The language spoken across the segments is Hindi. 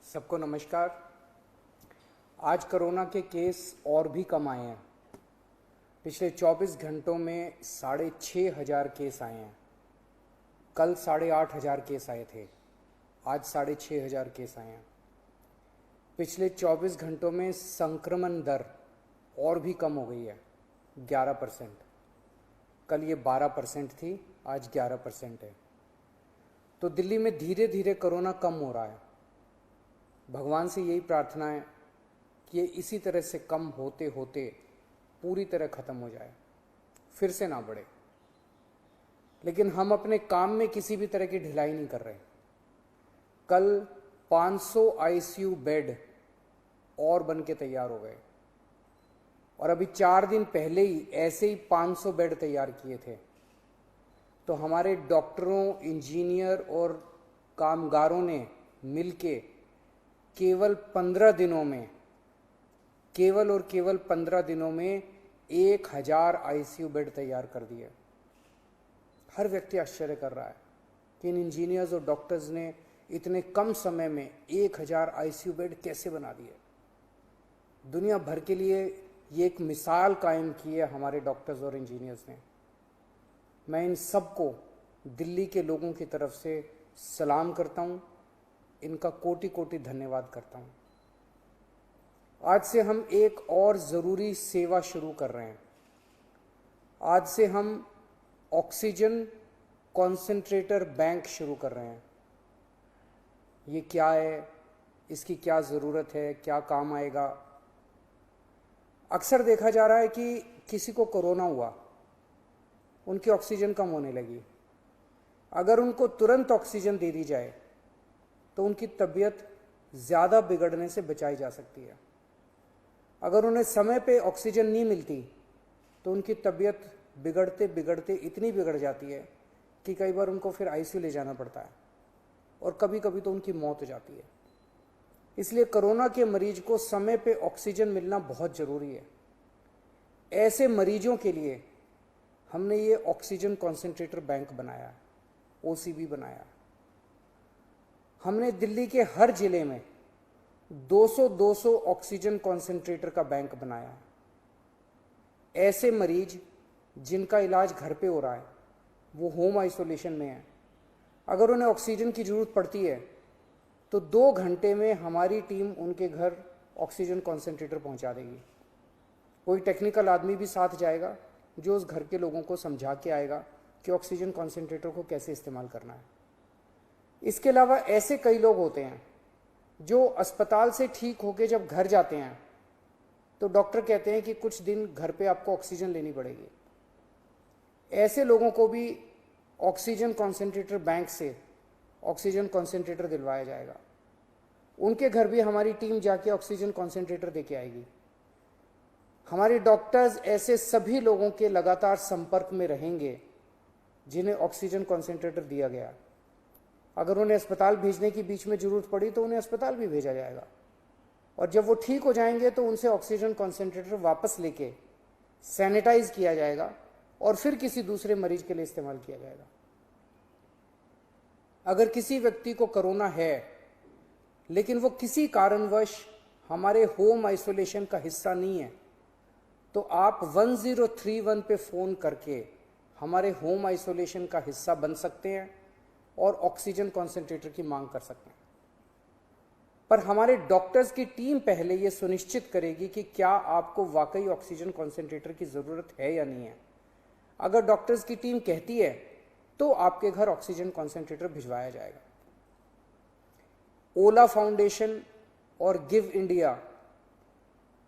सबको नमस्कार। आज कोरोना के केस और भी कम आए हैं। पिछले 24 घंटों में 6,500 केस आए हैं। कल 8,500 केस आए थे, आज 6,500 केस आए हैं। पिछले 24 घंटों में संक्रमण दर और भी कम हो गई है, 11%। कल ये 12% थी, आज 11% है। तो दिल्ली में धीरे धीरे कोरोना कम हो रहा है। भगवान से यही प्रार्थना है कि ये इसी तरह से कम होते होते पूरी तरह खत्म हो जाए, फिर से ना बढ़े। लेकिन हम अपने काम में किसी भी तरह की ढिलाई नहीं कर रहे। कल 500 आईसीयू बेड और बन के तैयार हो गए और अभी 4 दिन पहले ही ऐसे ही 500 बेड तैयार किए थे। तो हमारे डॉक्टरों, इंजीनियर और कामगारों ने मिलके केवल 15 दिनों में, केवल 15 दिनों में 1,000 आईसीयू बेड तैयार कर दिए। हर व्यक्ति आश्चर्य कर रहा है कि इन इंजीनियर्स और डॉक्टर्स ने इतने कम समय में 1,000 आईसीयू बेड कैसे बना दिए। दुनिया भर के लिए ये एक मिसाल कायम की है हमारे डॉक्टर्स और इंजीनियर्स ने। मैं इन सबको दिल्ली के लोगों की तरफ से सलाम करता हूँ, इनका कोटि कोटि धन्यवाद करता हूँ। आज से हम एक और ज़रूरी सेवा शुरू कर रहे हैं। आज से हम ऑक्सीजन कॉन्सेंट्रेटर बैंक शुरू कर रहे हैं। ये क्या है, इसकी क्या ज़रूरत है, क्या काम आएगा? अक्सर देखा जा रहा है कि किसी को कोरोना हुआ, उनकी ऑक्सीजन कम होने लगी। अगर उनको तुरंत ऑक्सीजन दे दी जाए तो उनकी तबीयत ज़्यादा बिगड़ने से बचाई जा सकती है। अगर उन्हें समय पे ऑक्सीजन नहीं मिलती तो उनकी तबीयत बिगड़ते बिगड़ते इतनी बिगड़ जाती है कि कई बार उनको फिर आईसीयू ले जाना पड़ता है और कभी कभी तो उनकी मौत हो जाती है। इसलिए कोरोना के मरीज को समय पे ऑक्सीजन मिलना बहुत ज़रूरी है। ऐसे मरीजों के लिए हमने ये ऑक्सीजन कॉन्सेंट्रेटर बैंक बनाया है, ओसीबी बनाया है। हमने दिल्ली के हर जिले में 200-200 ऑक्सीजन कॉन्सेंट्रेटर का बैंक बनाया है। ऐसे मरीज जिनका इलाज घर पे हो रहा है, वो होम आइसोलेशन में है, अगर उन्हें ऑक्सीजन की ज़रूरत पड़ती है तो 2 घंटे में हमारी टीम उनके घर ऑक्सीजन कॉन्सेंट्रेटर पहुंचा देगी। कोई टेक्निकल आदमी भी साथ जाएगा जो उस घर के लोगों को समझा के आएगा कि ऑक्सीजन कॉन्सेंट्रेटर को कैसे इस्तेमाल करना है। इसके अलावा ऐसे कई लोग होते हैं जो अस्पताल से ठीक होकर जब घर जाते हैं तो डॉक्टर कहते हैं कि कुछ दिन घर पे आपको ऑक्सीजन लेनी पड़ेगी। ऐसे लोगों को भी ऑक्सीजन कॉन्सेंट्रेटर बैंक से ऑक्सीजन कॉन्सेंट्रेटर दिलवाया जाएगा। उनके घर भी हमारी टीम जाके ऑक्सीजन कॉन्सेंट्रेटर देके आएगी। हमारे डॉक्टर्स ऐसे सभी लोगों के लगातार संपर्क में रहेंगे जिन्हें ऑक्सीजन कॉन्सेंट्रेटर दिया गया। अगर उन्हें अस्पताल भेजने की बीच में ज़रूरत पड़ी तो उन्हें अस्पताल भी भेजा जाएगा और जब वो ठीक हो जाएंगे तो उनसे ऑक्सीजन कॉन्सेंट्रेटर वापस लेके सैनिटाइज किया जाएगा और फिर किसी दूसरे मरीज के लिए इस्तेमाल किया जाएगा। अगर किसी व्यक्ति को कोरोना है लेकिन वो किसी कारणवश हमारे होम आइसोलेशन का हिस्सा नहीं है तो आप 1031 पे फ़ोन करके हमारे होम आइसोलेशन का हिस्सा बन सकते हैं और ऑक्सीजन कॉन्सेंट्रेटर की मांग कर सकते हैं। पर हमारे डॉक्टर्स की टीम पहले ये सुनिश्चित करेगी कि क्या आपको वाकई ऑक्सीजन कॉन्सेंट्रेटर की ज़रूरत है या नहीं है। अगर डॉक्टर्स की टीम कहती है तो आपके घर ऑक्सीजन कॉन्सेंट्रेटर भिजवाया जाएगा। ओला फाउंडेशन और गिव इंडिया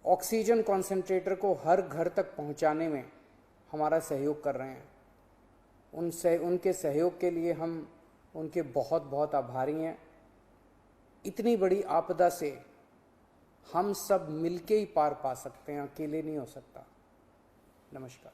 ऑक्सीजन कॉन्सेंट्रेटर को हर घर तक पहुंचाने में हमारा सहयोग कर रहे हैं। उनके सहयोग के लिए हम उनके बहुत बहुत आभारी हैं। इतनी बड़ी आपदा से हम सब मिलके ही पार पा सकते हैं, अकेले नहीं हो सकता। नमस्कार।